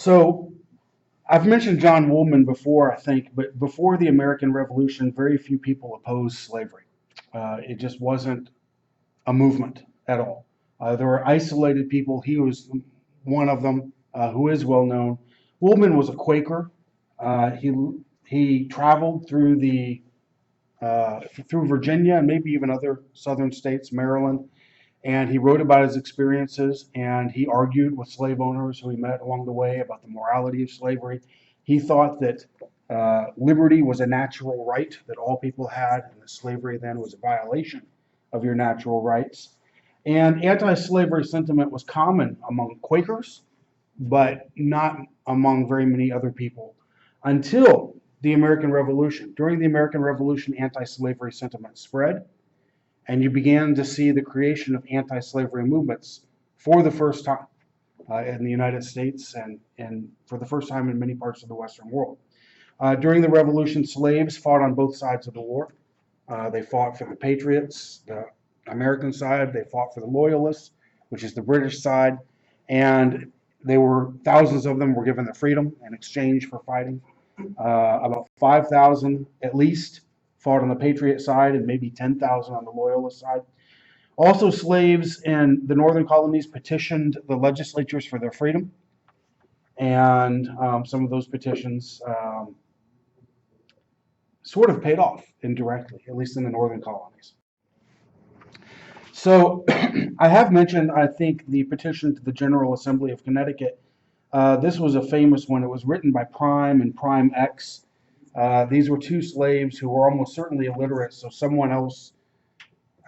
So I've mentioned John Woolman before, I think, but before the American Revolution, very few people opposed slavery. It just wasn't a movement at all. There were isolated people. He was one of them, who is well known. Woolman was a Quaker. He traveled through Virginia and maybe even other southern states, Maryland, and he wrote about his experiences, and he argued with slave owners who he met along the way about the morality of slavery. He thought that liberty was a natural right that all people had, and that slavery then was a violation of your natural rights. And anti-slavery sentiment was common among Quakers, but not among very many other people until the American Revolution. During the American Revolution, anti-slavery sentiment spread, and you began to see the creation of anti-slavery movements for the first time in the United States and for the first time in many parts of the Western world. During the Revolution, slaves fought on both sides of the war. They fought for the Patriots, the American side. They fought for the Loyalists, which is the British side. And thousands of them were given their freedom in exchange for fighting. About 5,000 at least fought on the Patriot side and maybe 10,000 on the Loyalist side. Also, slaves in the northern colonies petitioned the legislatures for their freedom. And some of those petitions sort of paid off indirectly, at least in the northern colonies. So I have mentioned, I think, the petition to the General Assembly of Connecticut. This was a famous one. It was written by Prime and Prime X. These were two slaves who were almost certainly illiterate, so someone else,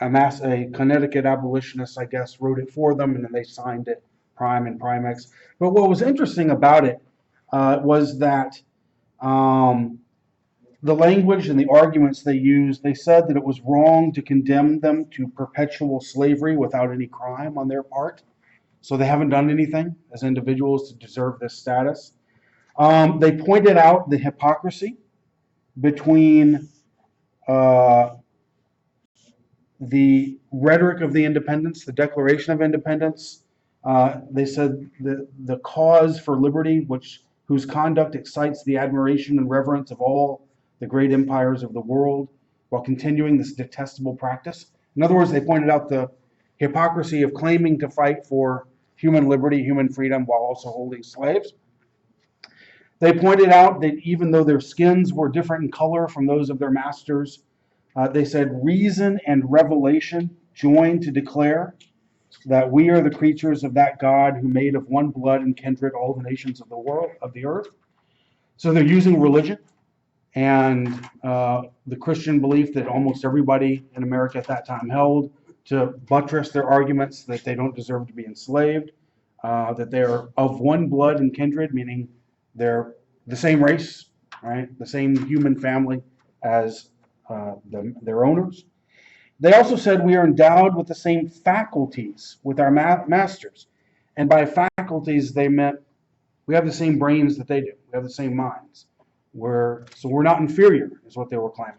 a Connecticut abolitionist, I guess, wrote it for them, and then they signed it, Prime and Prime X. But what was interesting about it was that the language and the arguments they used, they said that it was wrong to condemn them to perpetual slavery without any crime on their part. So they haven't done anything as individuals to deserve this status. They pointed out the hypocrisy between the rhetoric of the independence, the Declaration of Independence. They said the cause for liberty, whose conduct excites the admiration and reverence of all the great empires of the world, while continuing this detestable practice. In other words, they pointed out the hypocrisy of claiming to fight for human liberty, human freedom, while also holding slaves. They pointed out that even though their skins were different in color from those of their masters, they said reason and revelation joined to declare that we are the creatures of that God who made of one blood and kindred all the nations of the world, of the earth. So they're using religion and the Christian belief that almost everybody in America at that time held to buttress their arguments that they don't deserve to be enslaved, that they're of one blood and kindred, meaning they're the same race, right? The same human family as their owners. They also said we are endowed with the same faculties with our masters. And by faculties, they meant we have the same brains that they do. We have the same minds. So we're not inferior, is what they were claiming.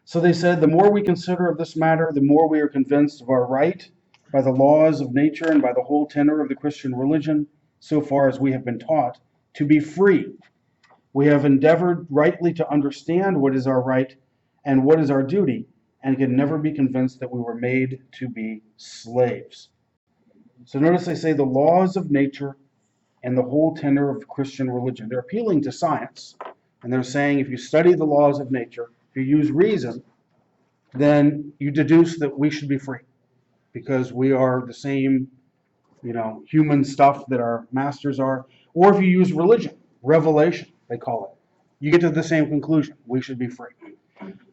So they said the more we consider of this matter, the more we are convinced of our right by the laws of nature and by the whole tenor of the Christian religion, so far as we have been taught, to be free. We have endeavored rightly to understand what is our right and what is our duty, and can never be convinced that we were made to be slaves. So notice they say the laws of nature and the whole tenor of Christian religion. They're appealing to science, and they're saying if you study the laws of nature, if you use reason, then you deduce that we should be free because we are the same, human stuff that our masters are. Or if you use religion, revelation, they call it, you get to the same conclusion. We should be free.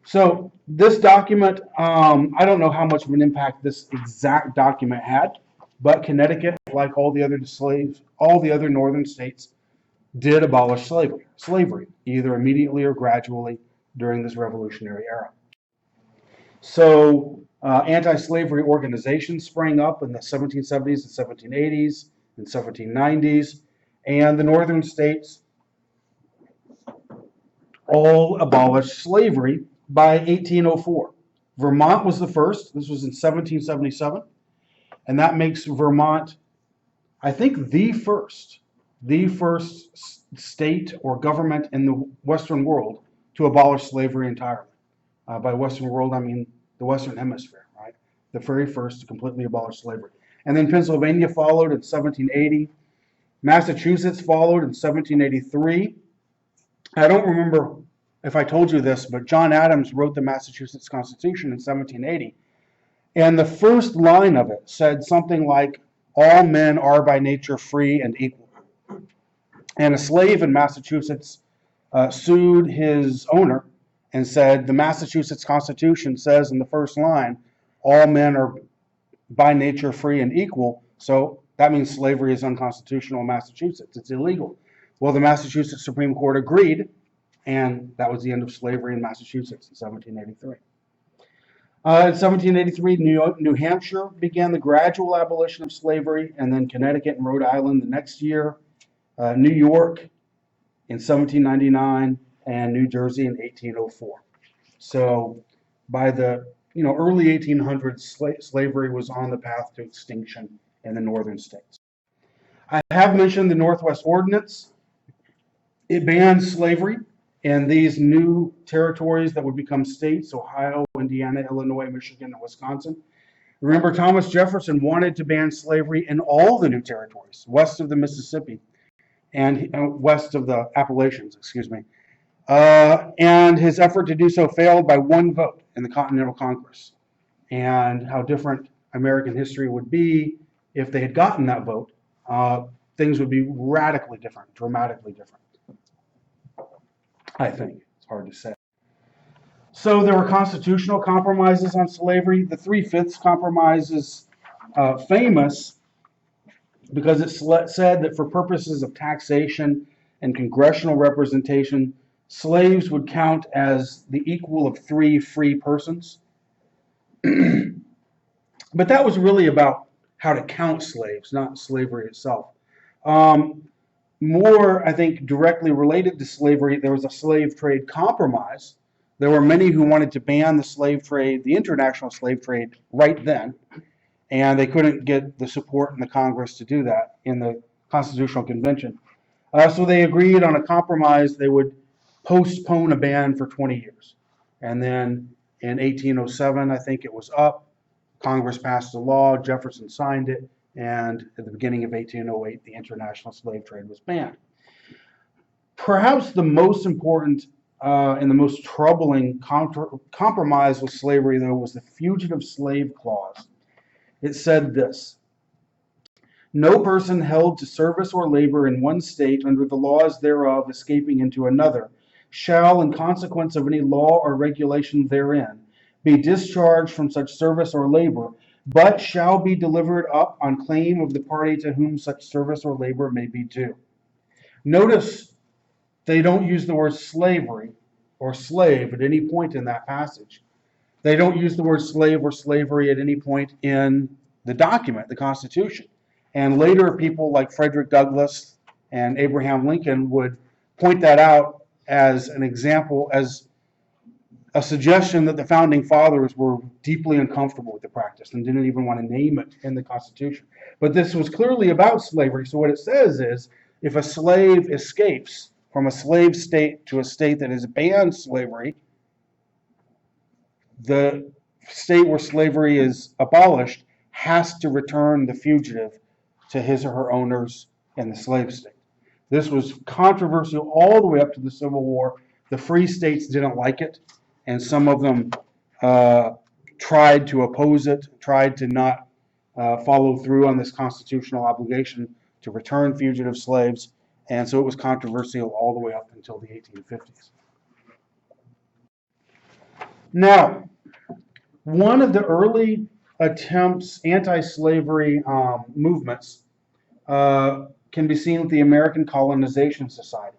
So this document, I don't know how much of an impact this exact document had, but Connecticut, like all the other northern states, did abolish slavery, either immediately or gradually during this revolutionary era. So anti-slavery organizations sprang up in the 1770s and 1780s and 1790s, and the northern states all abolished slavery by 1804. Vermont was the first. This was in 1777. And that makes Vermont, I think, the first the first state or government in the Western world to abolish slavery entirely. By Western world, I mean the Western Hemisphere, right? The very first to completely abolish slavery. And then Pennsylvania followed in 1780. Massachusetts followed in 1783. I don't remember if I told you this, but John Adams wrote the Massachusetts Constitution in 1780. And the first line of it said something like, all men are by nature free and equal. And a slave in Massachusetts sued his owner and said, the Massachusetts Constitution says in the first line, all men are by nature free and equal. So that means slavery is unconstitutional in Massachusetts. It's illegal. Well, the Massachusetts Supreme Court agreed, and that was the end of slavery in Massachusetts in 1783. In 1783, New Hampshire began the gradual abolition of slavery, and then Connecticut and Rhode Island the next year, New York in 1799, and New Jersey in 1804. So by the early 1800s, slavery was on the path to extinction in the northern states. I have mentioned the Northwest Ordinance. It bans slavery in these new territories that would become states: Ohio, Indiana, Illinois, Michigan, and Wisconsin. Remember, Thomas Jefferson wanted to ban slavery in all the new territories west of the Mississippi and west of the Appalachians, excuse me. And his effort to do so failed by one vote in the Continental Congress. And how different American history would be if they had gotten that vote. Things would be radically different, dramatically different. I think. It's hard to say. So there were constitutional compromises on slavery. The 3/5 Compromise is famous because it said that for purposes of taxation and congressional representation, slaves would count as the equal of 3 free persons. But that was really about how to count slaves, not slavery itself. More, I think, directly related to slavery, there was a slave trade compromise. There were many who wanted to ban the slave trade, the international slave trade, right then, and they couldn't get the support in the Congress to do that in the Constitutional Convention. So they agreed on a compromise. They would postpone a ban for 20 years. And then in 1807, I think it was up. Congress passed a law, Jefferson signed it, and at the beginning of 1808, the international slave trade was banned. Perhaps the most important and the most troubling compromise with slavery, though, was the Fugitive Slave Clause. It said this: no person held to service or labor in one state under the laws thereof escaping into another shall, in consequence of any law or regulation therein, be discharged from such service or labor, but shall be delivered up on claim of the party to whom such service or labor may be due. Notice they don't use the word slavery or slave at any point in that passage. They don't use the word slave or slavery at any point in the document, the Constitution. And later, people like Frederick Douglass and Abraham Lincoln would point that out as an example, as a suggestion that the founding fathers were deeply uncomfortable with the practice and didn't even want to name it in the Constitution. But this was clearly about slavery. So what it says is, if a slave escapes from a slave state to a state that has banned slavery, the state where slavery is abolished has to return the fugitive to his or her owners in the slave state. This was controversial all the way up to the Civil War. The free states didn't like it, and some of them tried to oppose it, tried to not follow through on this constitutional obligation to return fugitive slaves, and so it was controversial all the way up until the 1850s. Now, one of the early attempts, anti-slavery movements, can be seen with the American Colonization Society.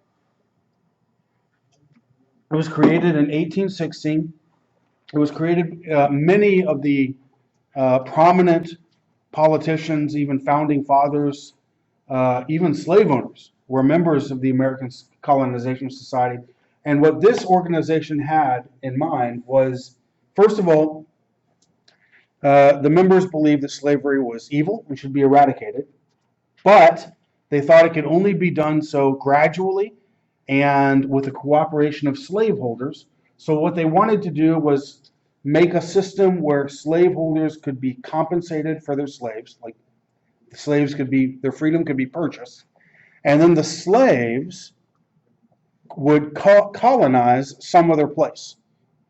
It was created in 1816. It was created, many of the prominent politicians, even founding fathers, even slave owners were members of the American Colonization Society. And what this organization had in mind was, first of all, the members believed that slavery was evil and should be eradicated, but They thought it could only be done so gradually and with the cooperation of slaveholders. So what they wanted to do was make a system where slaveholders could be compensated for their slaves, like the slaves could be, their freedom could be purchased, and then the slaves would colonize some other place.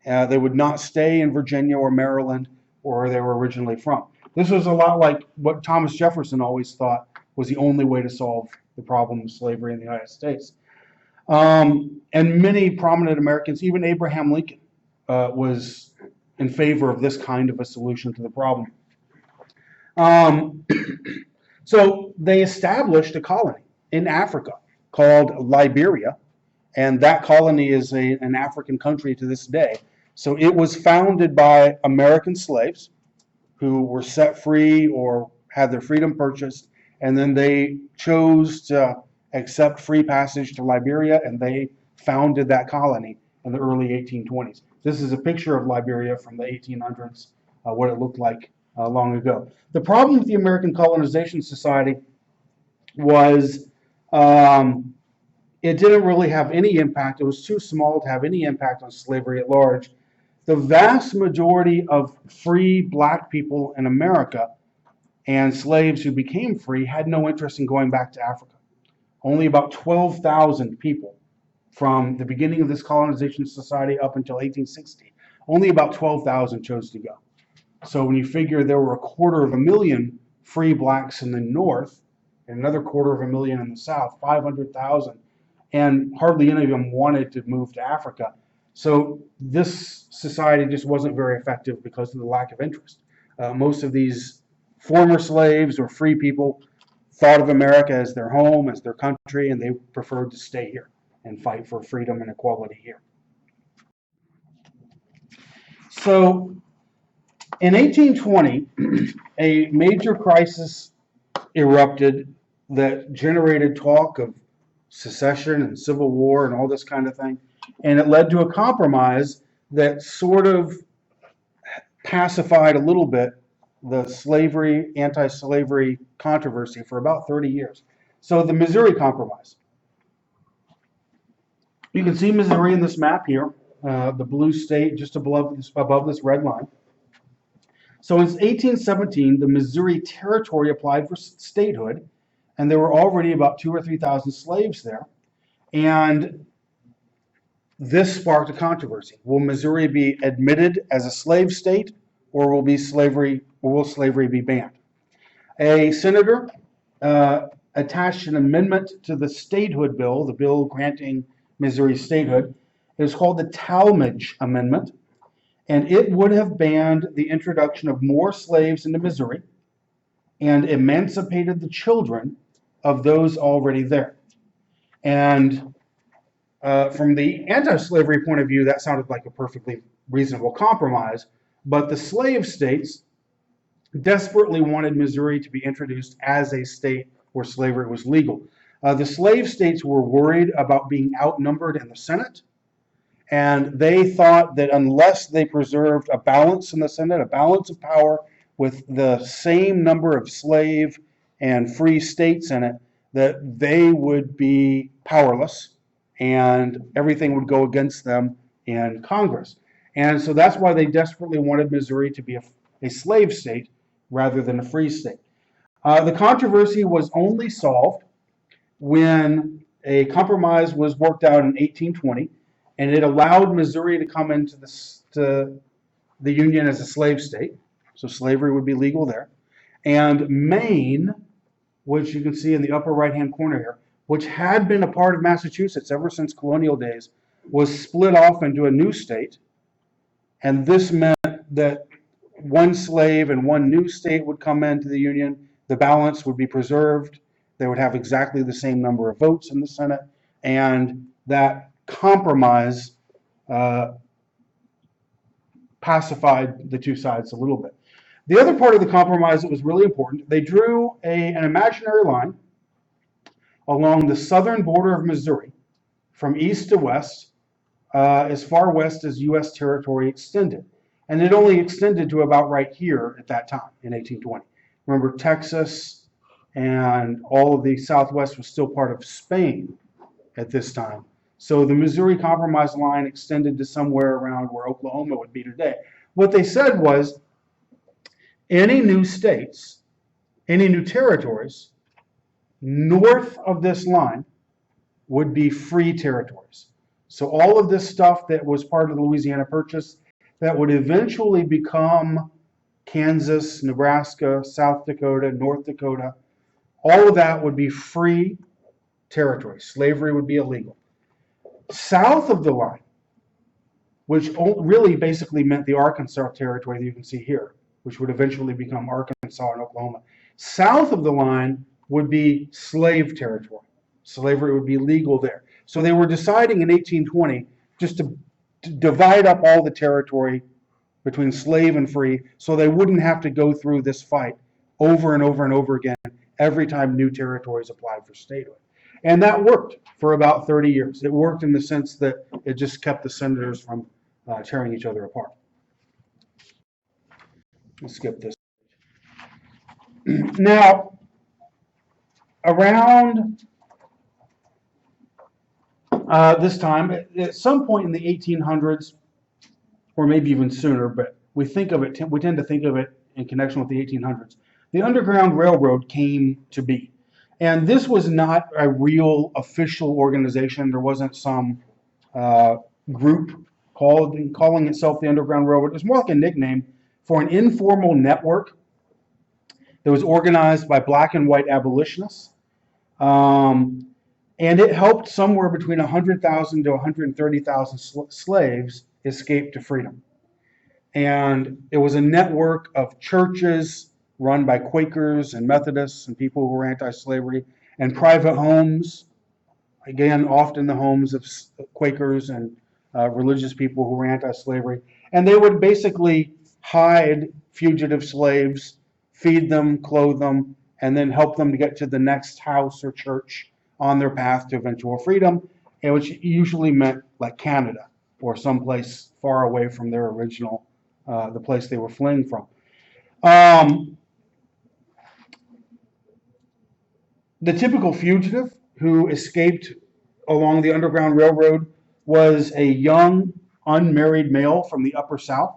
They would not stay in Virginia or Maryland or where they were originally from. This was a lot like what Thomas Jefferson always thought was the only way to solve the problem of slavery in the United States. And many prominent Americans, even Abraham Lincoln, was in favor of this kind of a solution to the problem. So they established a colony in Africa called Liberia, and that colony is an African country to this day. So it was founded by American slaves who were set free or had their freedom purchased, and then they chose to accept free passage to Liberia, and they founded that colony in the early 1820s. This is a picture of Liberia from the 1800s, what it looked like long ago. The problem with the American Colonization Society was it didn't really have any impact. It was too small to have any impact on slavery at large. The vast majority of free black people in America and slaves who became free had no interest in going back to Africa. Only about 12,000 people from the beginning of this colonization society up until 1860, only about 12,000 chose to go. So when you figure there were 250,000 free blacks in the North and another 250,000 in the South, 500,000, and hardly any of them wanted to move to Africa. So this society just wasn't very effective because of the lack of interest. Most of these former slaves or free people thought of America as their home, as their country, and they preferred to stay here and fight for freedom and equality here. So in 1820, a major crisis erupted that generated talk of secession and civil war and all this kind of thing. And it led to a compromise that sort of pacified a little bit the slavery, anti-slavery controversy for about 30 years. So the Missouri Compromise. You can see Missouri in this map here, the blue state just above this red line. So in 1817, the Missouri Territory applied for statehood, and there were already about 2,000 or 3,000 slaves there. And this sparked a controversy. Will Missouri be admitted as a slave state, or will slavery be banned? A senator attached an amendment to the statehood bill, the bill granting Missouri statehood. It was called the Talmadge Amendment, and it would have banned the introduction of more slaves into Missouri and emancipated the children of those already there. And from the anti-slavery point of view, that sounded like a perfectly reasonable compromise, but the slave states desperately wanted Missouri to be introduced as a state where slavery was legal. The slave states were worried about being outnumbered in the Senate, and they thought that unless they preserved a balance in the Senate, a balance of power with the same number of slave and free states in it, that they would be powerless and everything would go against them in Congress. And so that's why they desperately wanted Missouri to be a slave state rather than a free state. The controversy was only solved when a compromise was worked out in 1820, and it allowed Missouri to come into the Union as a slave state, so slavery would be legal there. And Maine, which you can see in the upper right-hand corner here, which had been a part of Massachusetts ever since colonial days, was split off into a new state, and this meant that one slave and one new state would come into the Union. The balance would be preserved. They would have exactly the same number of votes in the Senate, and that compromise pacified the two sides a little bit. The other part of the compromise that was really important, they drew an imaginary line along the southern border of Missouri from east to west, as far west as U.S. territory extended. And it only extended to about right here at that time in 1820. Remember, Texas and all of the Southwest was still part of Spain at this time. So the Missouri Compromise line extended to somewhere around where Oklahoma would be today. What they said was any new states, any new territories north of this line would be free territories. So all of this stuff that was part of the Louisiana Purchase that would eventually become Kansas, Nebraska, South Dakota, North Dakota, all of that would be free territory. Slavery would be illegal. South of the line, which really basically meant the Arkansas territory that you can see here, which would eventually become Arkansas and Oklahoma. South of the line would be slave territory. Slavery would be legal there. So they were deciding in 1820 just to divide up all the territory between slave and free so they wouldn't have to go through this fight over and over and over again every time new territories applied for statehood. And that worked for about 30 years. It worked in the sense that it just kept the senators from tearing each other apart. Let's skip this. Now, around this time, at some point in the 1800s, or maybe even sooner, but we tend to think of it in connection with the 1800s, the Underground Railroad came to be. And this was not a real official organization. There wasn't some group calling itself the Underground Railroad. It was more like a nickname for an informal network that was organized by black and white abolitionists. And it helped somewhere between 100,000 to 130,000 slaves escape to freedom. And it was a network of churches run by Quakers and Methodists and people who were anti-slavery, and private homes, again, often the homes of Quakers and religious people who were anti-slavery. And they would basically hide fugitive slaves, feed them, clothe them, and then help them to get to the next house or church on their path to eventual freedom, and which usually meant like Canada or someplace far away from their original, the place they were fleeing from. The typical fugitive who escaped along the Underground Railroad was a young, unmarried male from the Upper South.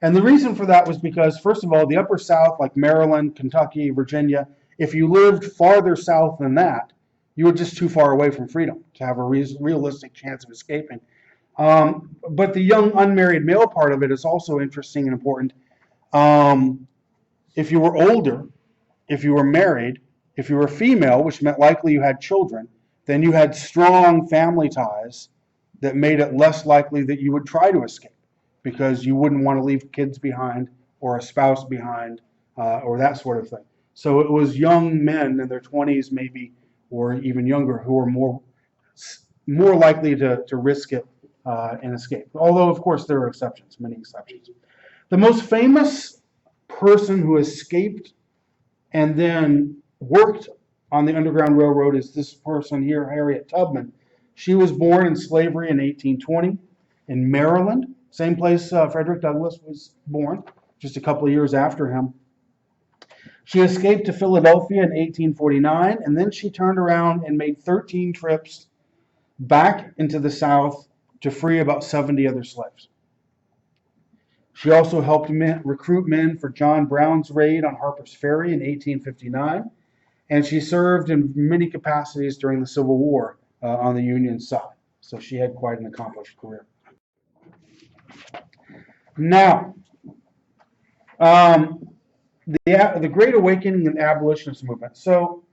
And the reason for that was because, first of all, the Upper South, like Maryland, Kentucky, Virginia, if you lived farther south than that, you were just too far away from freedom to have a realistic chance of escaping. But the young, unmarried male part of it is also interesting and important. If you were older, if you were married, if you were female, which meant likely you had children, then you had strong family ties that made it less likely that you would try to escape because you wouldn't want to leave kids behind or a spouse behind or that sort of thing. So it was young men in their 20s maybe or even younger who were more likely to risk it and escape. Although, of course, there are exceptions, many exceptions. The most famous person who escaped and then worked on the Underground Railroad is this person here, Harriet Tubman. She was born in slavery in 1820 in Maryland, same place Frederick Douglass was born, just a couple of years after him. She escaped to Philadelphia in 1849, and then she turned around and made 13 trips back into the South to free about 70 other slaves. She also helped recruit men for John Brown's raid on Harper's Ferry in 1859, and she served in many capacities during the Civil War on the Union side. So she had quite an accomplished career. Now, the Great Awakening and Abolitionist movement. So,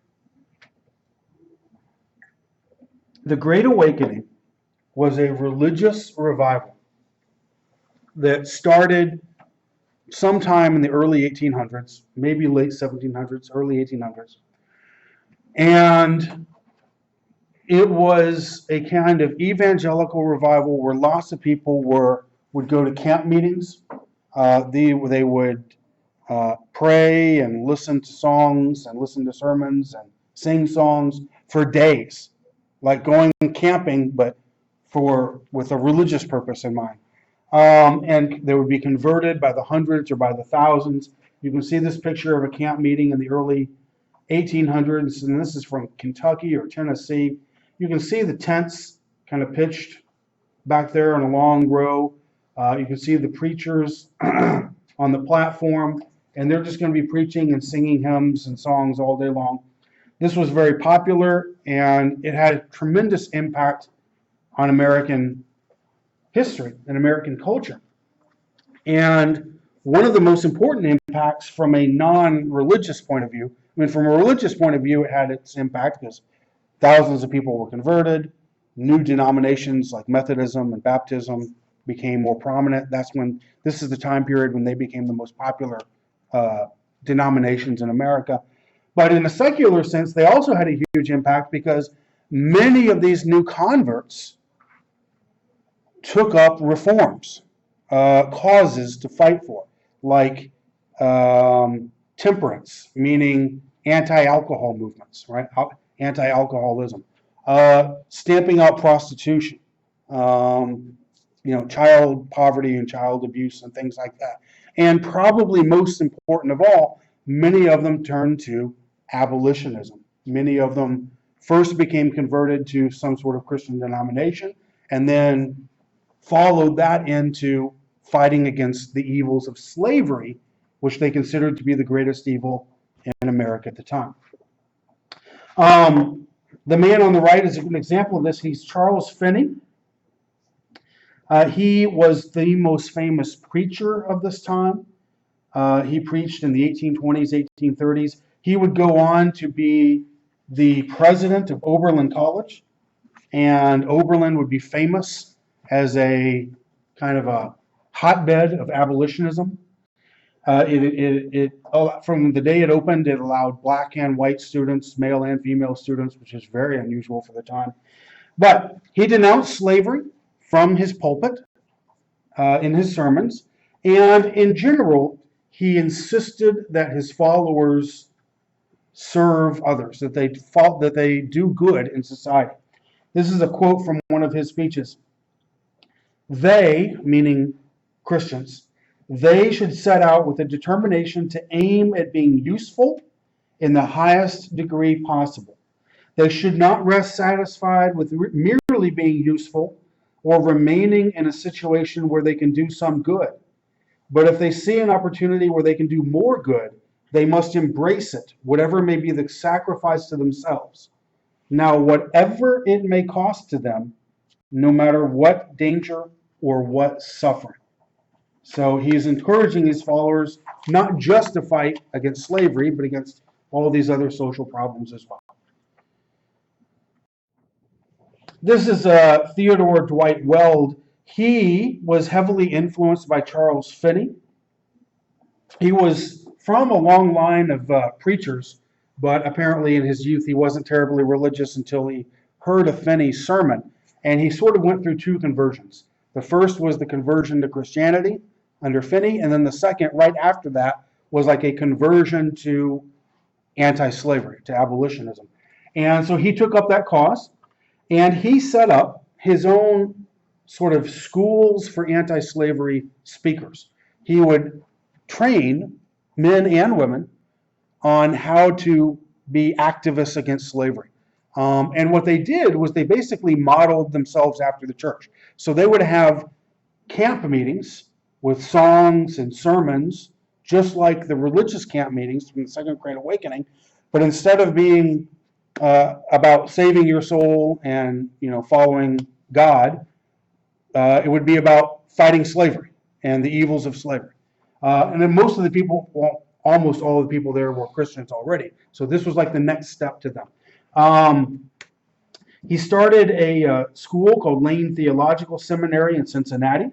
the Great Awakening was a religious revival that started sometime in the early 1800s, maybe late 1700s, early 1800s. And it was a kind of evangelical revival where lots of people would go to camp meetings. They would pray and listen to songs and listen to sermons and sing songs for days, like going camping, but with a religious purpose in mind. And they would be converted by the hundreds or by the thousands. You can see this picture of a camp meeting in the early 1800s, and this is from Kentucky or Tennessee. You can see the tents kind of pitched back there in a long row. You can see the preachers on the platform, and they're just going to be preaching and singing hymns and songs all day long. This was very popular, and it had a tremendous impact on American history and American culture. And one of the most important impacts from a non-religious point of view, I mean, from a religious point of view, it had its impact because thousands of people were converted. New denominations like Methodism and Baptism became more prominent. This is the time period when they became the most popular denominations in America. But in a secular sense, they also had a huge impact because many of these new converts took up reforms, causes to fight for, like temperance, meaning anti-alcohol movements, right? Anti-alcoholism, stamping out prostitution, child poverty and child abuse and things like that. And probably most important of all, many of them turned to abolitionism. Many of them first became converted to some sort of Christian denomination and then followed that into fighting against the evils of slavery, which they considered to be the greatest evil in America at the time. The man on the right is an example of this. He's Charles Finney. He was the most famous preacher of this time. He preached in the 1820s, 1830s. He would go on to be the president of Oberlin College, and Oberlin would be famous as a kind of a hotbed of abolitionism. From the day it opened, it allowed black and white students, male and female students, which is very unusual for the time. But he denounced slavery from his pulpit in his sermons, and in general, he insisted that his followers serve others, that they do good in society. This is a quote from one of his speeches. They, meaning Christians, they should set out with a determination to aim at being useful in the highest degree possible. They should not rest satisfied with merely being useful or remaining in a situation where they can do some good. But if they see an opportunity where they can do more good, they must embrace it, whatever may be the sacrifice to themselves. Now, whatever it may cost to them, no matter what danger or what suffering. So he's encouraging his followers not just to fight against slavery, but against all these other social problems as well. This is Theodore Dwight Weld. He was heavily influenced by Charles Finney. He was from a long line of preachers, but apparently in his youth he wasn't terribly religious until he heard a Finney sermon, and he sort of went through two conversions. The first was the conversion to Christianity under Finney, and then the second, right after that, was like a conversion to anti-slavery, to abolitionism. And so he took up that cause, and he set up his own sort of schools for anti-slavery speakers. He would train men and women on how to be activists against slavery. And what they did was they basically modeled themselves after the church. So they would have camp meetings with songs and sermons, just like the religious camp meetings from the Second Great Awakening, but instead of being about saving your soul and following God, it would be about fighting slavery and the evils of slavery. And then most of the people, well, almost all of the people there were Christians already. So this was like the next step to them. He started a school called Lane Theological Seminary in Cincinnati.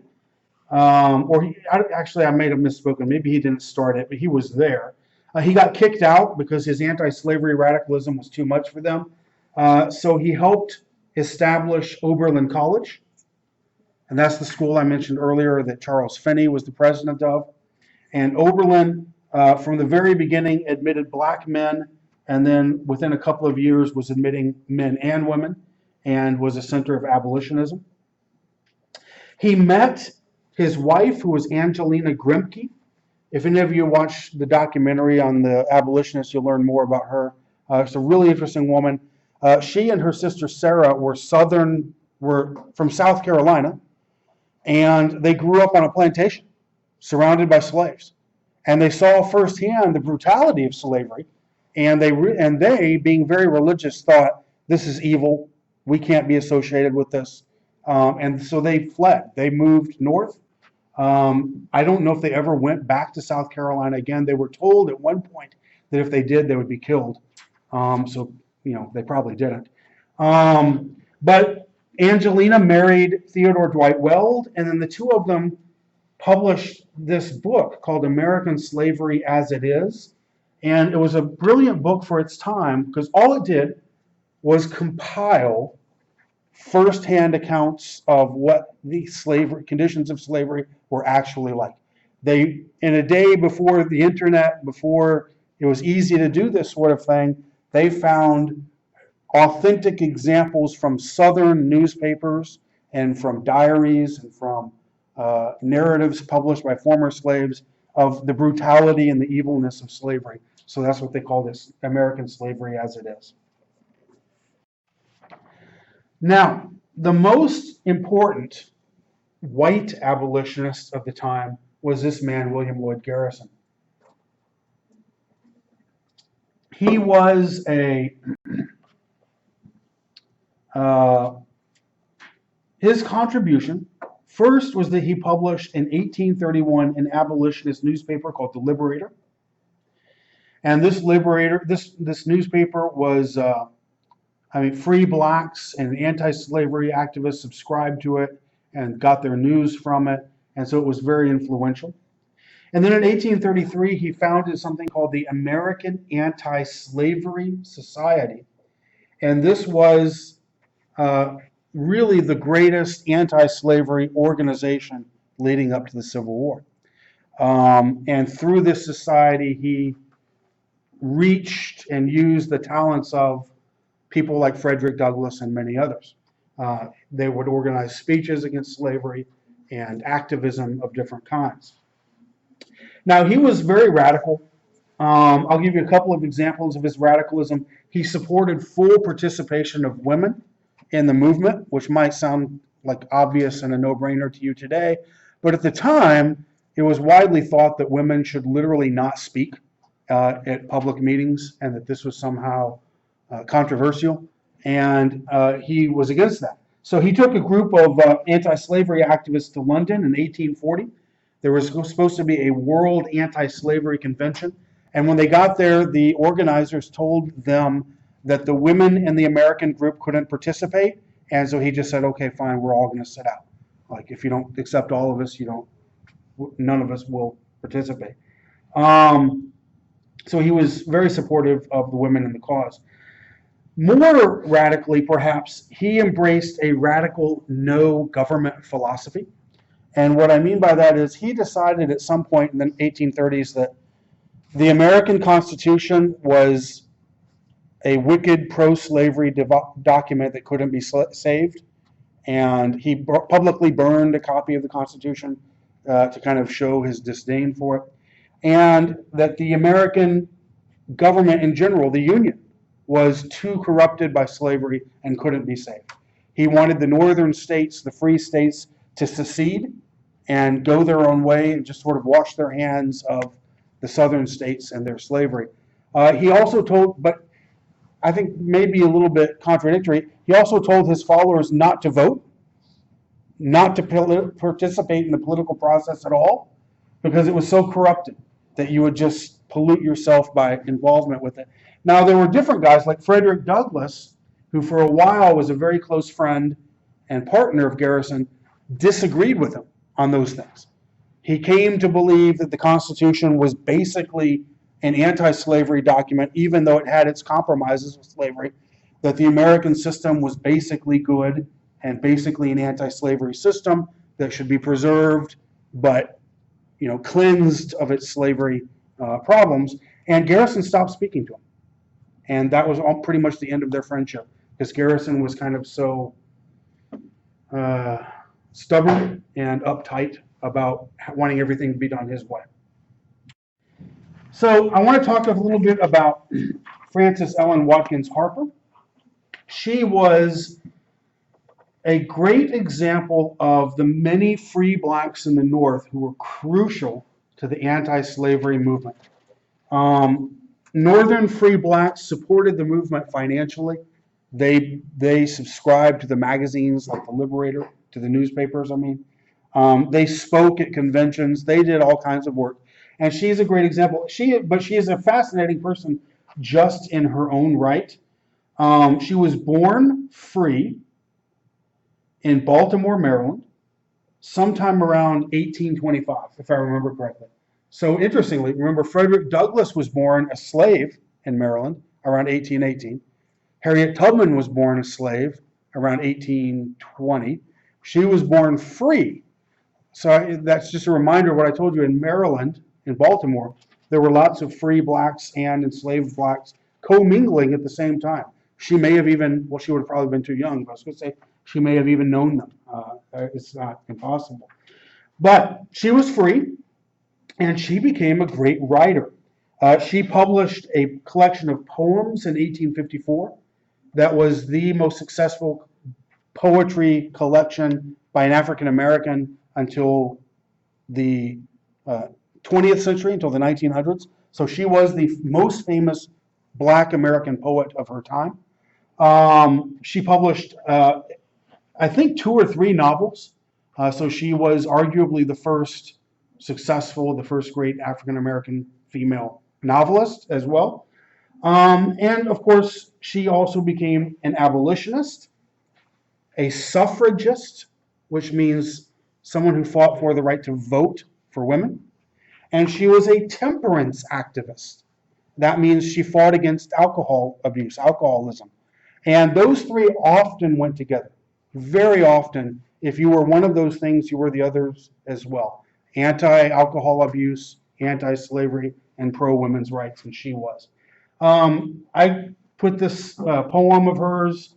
I may have misspoken. Maybe he didn't start it, but he was there. He got kicked out because his anti-slavery radicalism was too much for them. So he helped establish Oberlin College. And that's the school I mentioned earlier that Charles Finney was the president of. And Oberlin, from the very beginning, admitted black men, and then within a couple of years was admitting men and women, and was a center of abolitionism. He met his wife, who was Angelina Grimke. If any of you watch the documentary on the abolitionists, you'll learn more about her. It's a really interesting woman. She and her sister Sarah were from South Carolina, and they grew up on a plantation surrounded by slaves. And they saw firsthand the brutality of slavery, and they, being very religious, thought, this is evil. We can't be associated with this. And so they fled. They moved north. I don't know if they ever went back to South Carolina again. They were told at one point that if they did, they would be killed. So, they probably didn't. But Angelina married Theodore Dwight Weld, and then the two of them published this book called American Slavery as It Is. And it was a brilliant book for its time because all it did was compile firsthand accounts of what the conditions of slavery were actually like. They, in a day before the internet, before it was easy to do this sort of thing, they found authentic examples from Southern newspapers and from diaries and from narratives published by former slaves of the brutality and the evilness of slavery. So that's what they call this, American Slavery as It Is. Now, the most important white abolitionist of the time was this man, William Lloyd Garrison. He was his contribution first was that he published in 1831 an abolitionist newspaper called The Liberator. And this newspaper was, free blacks and anti-slavery activists subscribed to it and got their news from it. And so it was very influential. And then in 1833, he founded something called the American Anti-Slavery Society. And this was really the greatest anti-slavery organization leading up to the Civil War. And through this society, he reached and used the talents of people like Frederick Douglass and many others. They would organize speeches against slavery and activism of different kinds. Now, he was very radical. I'll give you a couple of examples of his radicalism. He supported full participation of women in the movement, which might sound like obvious and a no-brainer to you today, but at the time, it was widely thought that women should literally not speak at public meetings, and that this was somehow controversial, and he was against that. So he took a group of anti-slavery activists to London in 1840. There was supposed to be a World Anti-Slavery Convention, and when they got there, the organizers told them that the women in the American group couldn't participate, and so he just said, okay, fine, we're all going to sit out. Like, if you don't accept all of us, none of us will participate. So he was very supportive of the women in the cause. More radically, perhaps, he embraced a radical no government philosophy. And what I mean by that is he decided at some point in the 1830s that the American Constitution was a wicked pro-slavery document that couldn't be saved. And he publicly burned a copy of the Constitution to kind of show his disdain for it. And that the American government in general, the Union, was too corrupted by slavery and couldn't be saved. He wanted the northern states, the free states, to secede and go their own way and just sort of wash their hands of the southern states and their slavery. He also told, but I think maybe a little bit contradictory, he also told his followers not to vote, not to participate in the political process at all, because it was so corrupted that you would just pollute yourself by involvement with it. Now, there were different guys like Frederick Douglass, who for a while was a very close friend and partner of Garrison, disagreed with him on those things. He came to believe that the Constitution was basically an anti-slavery document, even though it had its compromises with slavery, that the American system was basically good and basically an anti-slavery system that should be preserved, but cleansed of its slavery problems. And Garrison stopped speaking to him. And that was all pretty much the end of their friendship, because Garrison was kind of so stubborn and uptight about wanting everything to be done his way. So I want to talk a little bit about Frances Ellen Watkins Harper. She was a great example of the many free blacks in the North who were crucial to the anti-slavery movement. Northern free blacks supported the movement financially. They subscribed to the magazines like the Liberator, to the newspapers, I mean. They spoke at conventions. They did all kinds of work. And she's a great example. But she is a fascinating person just in her own right. She was born free in Baltimore, Maryland, sometime around 1825, if I remember correctly. So interestingly, remember Frederick Douglass was born a slave in Maryland around 1818. Harriet Tubman was born a slave around 1820. She was born free. So that's just a reminder of what I told you in Maryland, in Baltimore, there were lots of free blacks and enslaved blacks commingling at the same time. She may have even, well, she would have probably been too young, but I was going to say she may have even known them. It's not impossible. But she was free, and she became a great writer. She published a collection of poems in 1854 that was the most successful poetry collection by an African American until the 20th century, until the 1900s. So she was the most famous Black American poet of her time. She published, I think, 2 or 3 novels. So she was arguably the first successful, the first great African American female novelist as well. And of course, she also became an abolitionist, a suffragist, which means someone who fought for the right to vote for women. And she was a temperance activist. That means she fought against alcohol abuse, alcoholism. And those 3 often went together. Very often, if you were one of those things, you were the others as well. Anti-alcohol abuse, anti-slavery, and pro-women's rights, and she was. I put this poem of hers,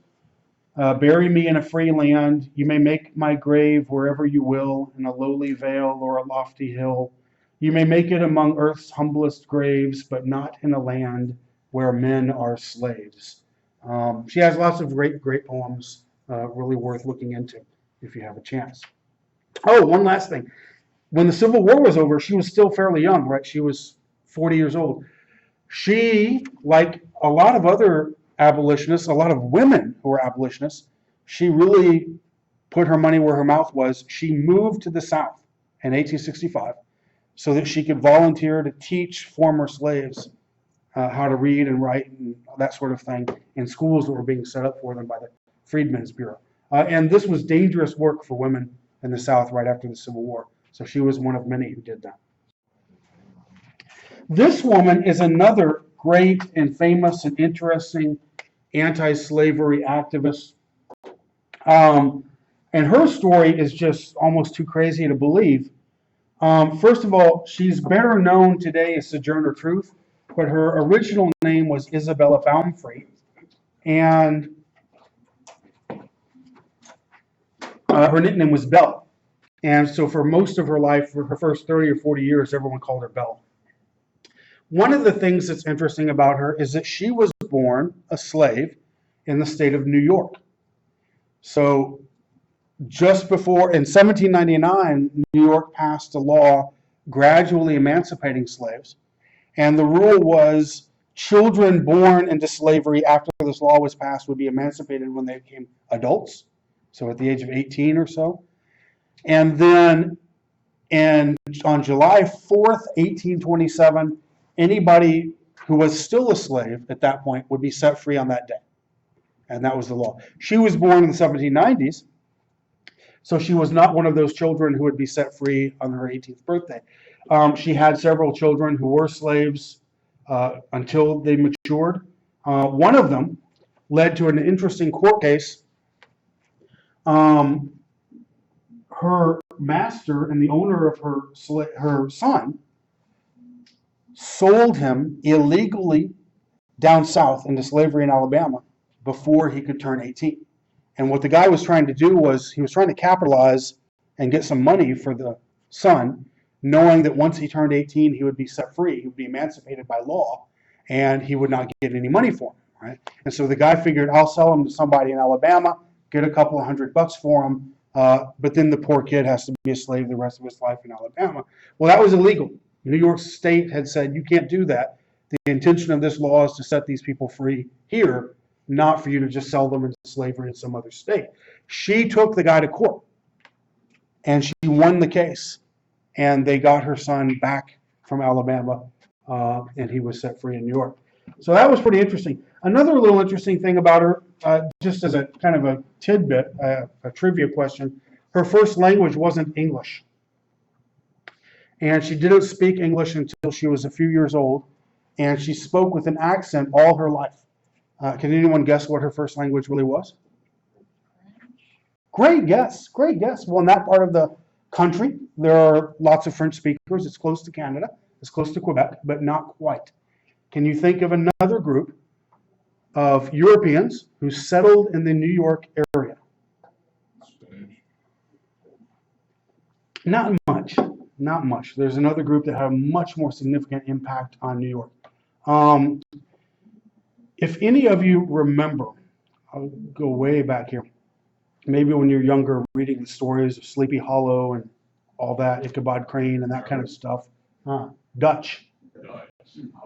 bury me in a free land. You may make my grave wherever you will, in a lowly vale or a lofty hill. You may make it among earth's humblest graves, but not in a land where men are slaves. She has lots of great poems, really worth looking into if you have a chance. Oh, one last thing. When the Civil War was over, she was still fairly young, right? She was 40 years old. She, like a lot of other abolitionists, a lot of women who were abolitionists, she really put her money where her mouth was. She moved to the South in 1865 so that she could volunteer to teach former slaves how to read and write and that sort of thing in schools that were being set up for them by the Freedmen's Bureau. And this was dangerous work for women in the South right after the Civil War. So she was one of many who did that. This woman is another great and famous and interesting anti-slavery activist. And her story is just almost too crazy to believe. First of all, she's better known today as Sojourner Truth, but her original name was Isabella Baumfree. And her nickname was Belle. And so for most of her life, for her first 30 or 40 years, everyone called her Belle. One of the things that's interesting about her is that she was born a slave in the state of New York. So just before, in 1799, New York passed a law gradually emancipating slaves. And the rule was children born into slavery after this law was passed would be emancipated when they became adults, so at the age of 18 or so. And then on July 4th, 1827, anybody who was still a slave at that point would be set free on that day. And that was the law. She was born in the 1790s, so she was not one of those children who would be set free on her 18th birthday. She had several children who were slaves until they matured. One of them led to an interesting court case. Her master and the owner of her son sold him illegally down south into slavery in Alabama before he could turn 18. And what the guy was trying to do was he was trying to capitalize and get some money for the son, knowing that once he turned 18, he would be set free, he would be emancipated by law. and he would not get any money for them, right? And so the guy figured, I'll sell them to somebody in Alabama, get a couple of $100 for them, but then the poor kid has to be a slave the rest of his life in Alabama. Well, that was illegal. New York State had said, you can't do that. The intention of this law is to set these people free here, not for you to just sell them into slavery in some other state. She took the guy to court, and she won the case, and they got her son back from Alabama, and he was set free in New York. So that was pretty interesting. Another little interesting thing about her, just as a kind of a tidbit, a trivia question, her first language wasn't English. And she didn't speak English until she was a few years old, and she spoke with an accent all her life. Can anyone guess what her first language really was? Great guess, great guess. Well, in that part of the country, there are lots of French speakers. It's close to Canada, it's close to Quebec, but not quite. Can you think of another group of Europeans who settled in the New York area? Not much, not much. There's another group that had a much more significant impact on New York. If any of you remember, I'll go way back here, maybe when you're younger, reading the stories of Sleepy Hollow and all that, Ichabod Crane and that kind of stuff. Dutch.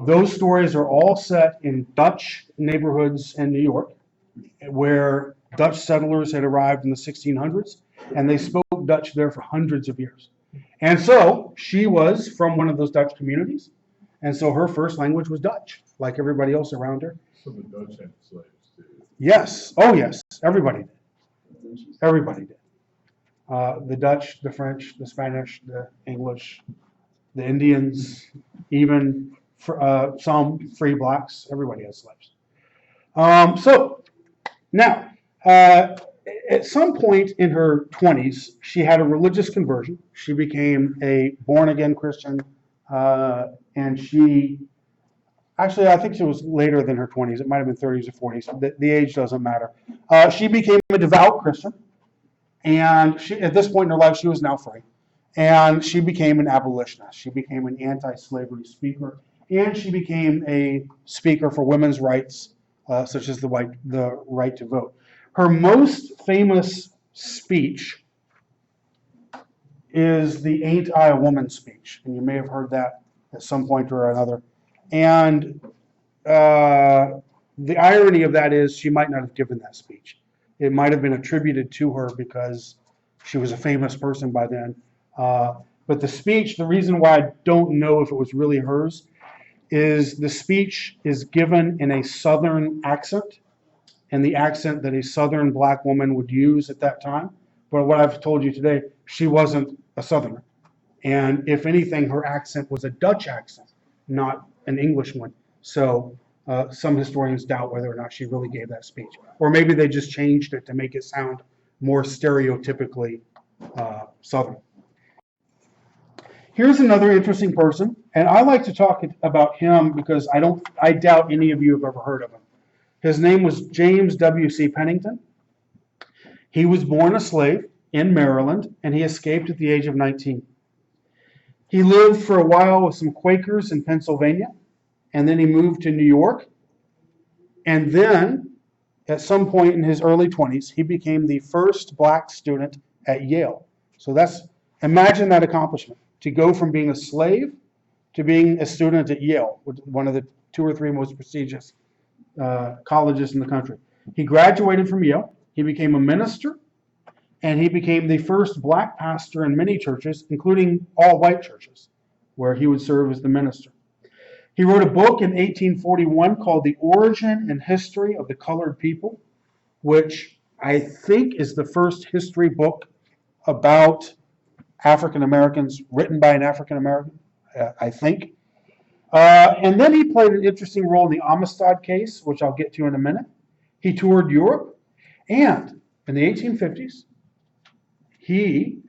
Those stories are all set in Dutch neighborhoods in New York, where Dutch settlers had arrived in the 1600s, and they spoke Dutch there for hundreds of years. And so she was from one of those Dutch communities, and so her first language was Dutch, like everybody else around her. So the Dutch had slaves too. Yes. Oh, yes. Everybody did. Everybody did. The Dutch, the French, the Spanish, the English, the Indians, even some free blacks. Everybody has slaves. So now, at some point in her 20s, she had a religious conversion. She became a born-again Christian, and she actually, I think it was later than her 20s. It might have been 30s or 40s. The age doesn't matter. She became a devout Christian, and at this point in her life, she was now free. And she became an abolitionist. She became an anti-slavery speaker, and she became a speaker for women's rights, such as the right to vote. Her most famous speech is the "Ain't I a Woman" speech, and you may have heard that at some point or another. And the irony of that is she might not have given that speech. It might have been attributed to her because she was a famous person by then. But the speech, the reason why I don't know if it was really hers, is the speech is given in a Southern accent, and the accent that a Southern black woman would use at that time. But what I've told you today, she wasn't a Southerner. And if anything, her accent was a Dutch accent, not an English one. So some historians doubt whether or not she really gave that speech. Or maybe they just changed it to make it sound more stereotypically Southern. Here's another interesting person, and I like to talk about him because I doubt any of you have ever heard of him. His name was James W.C. Pennington. He was born a slave in Maryland, and he escaped at the age of 19. He lived for a while with some Quakers in Pennsylvania, and then he moved to New York. And then, at some point in his early 20s, he became the first black student at Yale. So imagine that accomplishment, to go from being a slave to being a student at Yale, one of the 2 or 3 most prestigious colleges in the country. He graduated from Yale, he became a minister, and he became the first black pastor in many churches, including all white churches, where he would serve as the minister. He wrote a book in 1841 called The Origin and History of the Colored People, which I think is the first history book about African Americans written by an African American, I think. And then he played an interesting role in the Amistad case, which I'll get to in a minute. He toured Europe, and in the 1850s, he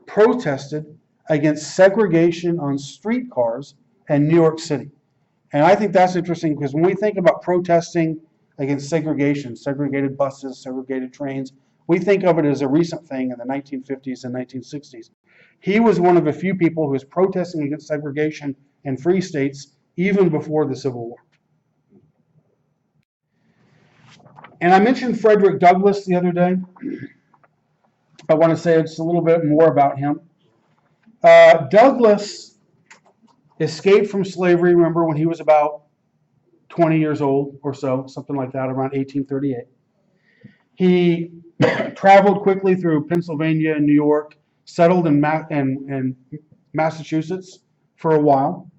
protested against segregation on streetcars in New York City. And I think that's interesting because when we think about protesting against segregation, segregated buses, segregated trains, we think of it as a recent thing in the 1950s and 1960s. He was one of a few people who was protesting against segregation in free states even before the Civil War. And I mentioned Frederick Douglass the other day. I want to say just a little bit more about him. Douglass escaped from slavery, remember, when he was about 20 years old or so, something like that, around 1838. He traveled quickly through Pennsylvania and New York, settled in Massachusetts for a while.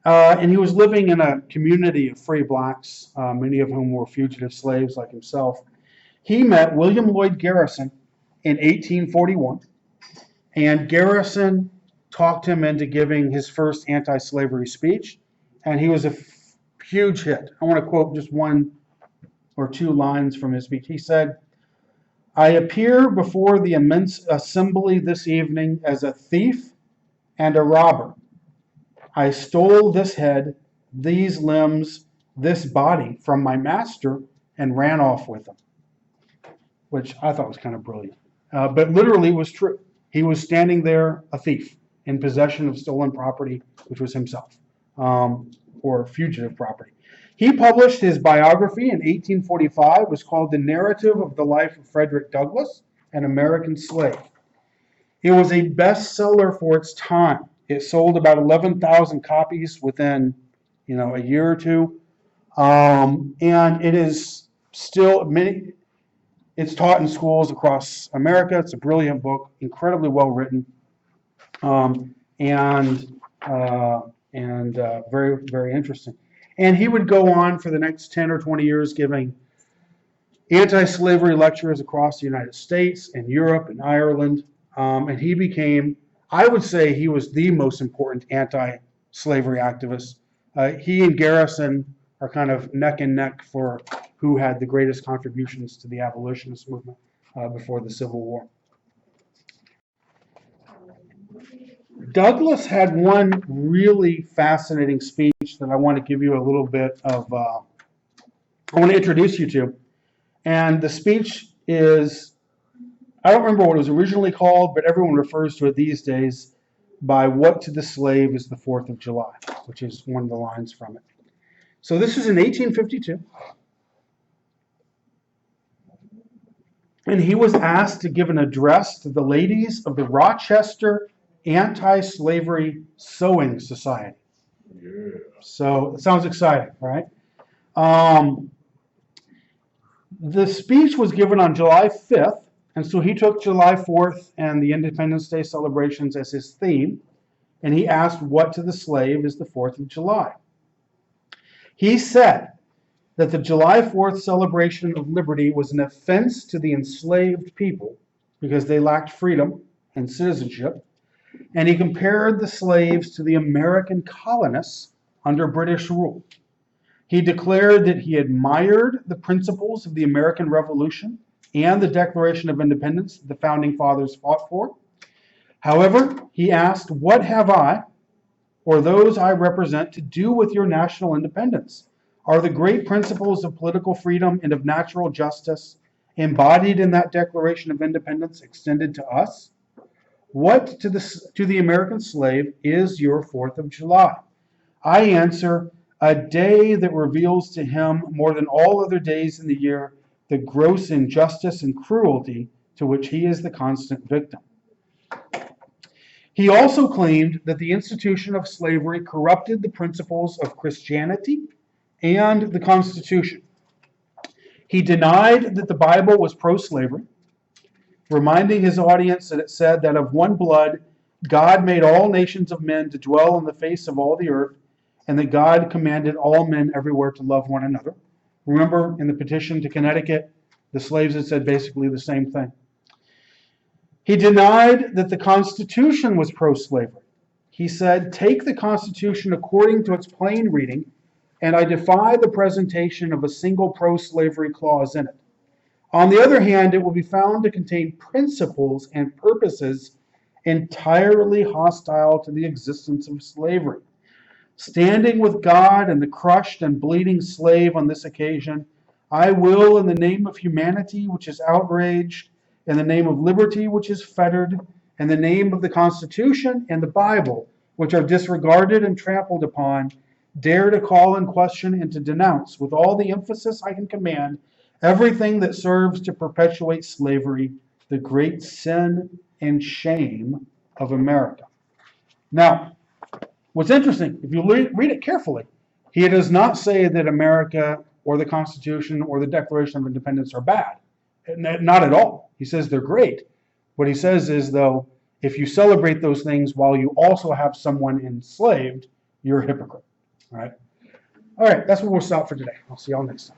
And he was living in a community of free blacks, many of whom were fugitive slaves like himself. He met William Lloyd Garrison in 1841, and Garrison talked him into giving his first anti-slavery speech, and he was a huge hit. I want to quote just one or two lines from his speech. He said, "I appear before the immense assembly this evening as a thief and a robber. I stole this head, these limbs, this body from my master and ran off with them," which I thought was kind of brilliant, but literally was true. He was standing there, a thief, in possession of stolen property, which was himself, or fugitive property. He published his biography in 1845. It was called The Narrative of the Life of Frederick Douglass, an American Slave. It was a bestseller for its time. It sold about 11,000 copies within, a year or two, and it is still it's taught in schools across America. It's a brilliant book, incredibly well written, and very, very interesting. And he would go on for the next 10 or 20 years giving anti-slavery lectures across the United States and Europe and Ireland. And he became, I would say, he was the most important anti-slavery activist. He and Garrison are kind of neck and neck for who had the greatest contributions to the abolitionist movement before the Civil War. Douglass had one really fascinating speech that I want to give you a little bit of, I want to introduce you to. And the speech is, I don't remember what it was originally called, but everyone refers to it these days by "What to the Slave is the 4th of July," which is one of the lines from it. So this is in 1852. And he was asked to give an address to the ladies of the Rochester Anti-Slavery Sewing Society. Yeah. So it sounds exciting, right? The speech was given on July 5th, and so he took July 4th and the Independence Day celebrations as his theme, and he asked, "What to the slave is the 4th of July?" He said that the July 4th celebration of liberty was an offense to the enslaved people because they lacked freedom and citizenship, and he compared the slaves to the American colonists under British rule. He declared that he admired the principles of the American Revolution and the Declaration of Independence that the Founding Fathers fought for. However, he asked, "What have I, or those I represent, to do with your national independence? Are the great principles of political freedom and of natural justice embodied in that Declaration of Independence extended to us? What to the American slave is your 4th of July? I answer, a day that reveals to him more than all other days in the year the gross injustice and cruelty to which he is the constant victim." He also claimed that the institution of slavery corrupted the principles of Christianity and the Constitution. He denied that the Bible was pro-slavery, reminding his audience that it said that of one blood God made all nations of men to dwell on the face of all the earth, and that God commanded all men everywhere to love one another. Remember, in the petition to Connecticut, the slaves had said basically the same thing. He denied that the Constitution was pro-slavery. He said, "Take the Constitution according to its plain reading, and I defy the presentation of a single pro-slavery clause in it. On the other hand, it will be found to contain principles and purposes entirely hostile to the existence of slavery. Standing with God and the crushed and bleeding slave on this occasion, I will, in the name of humanity which is outraged, in the name of liberty which is fettered, in the name of the Constitution and the Bible which I've disregarded and trampled upon, dare to call in question and to denounce with all the emphasis I can command everything that serves to perpetuate slavery, the great sin and shame of America. Now, what's interesting, if you read it carefully, he does not say that America or the Constitution or the Declaration of Independence are bad. Not at all. He says they're great. What he says is, though, if you celebrate those things while you also have someone enslaved, you're a hypocrite. All right. All right. That's where we'll stop for today. I'll see y'all next time.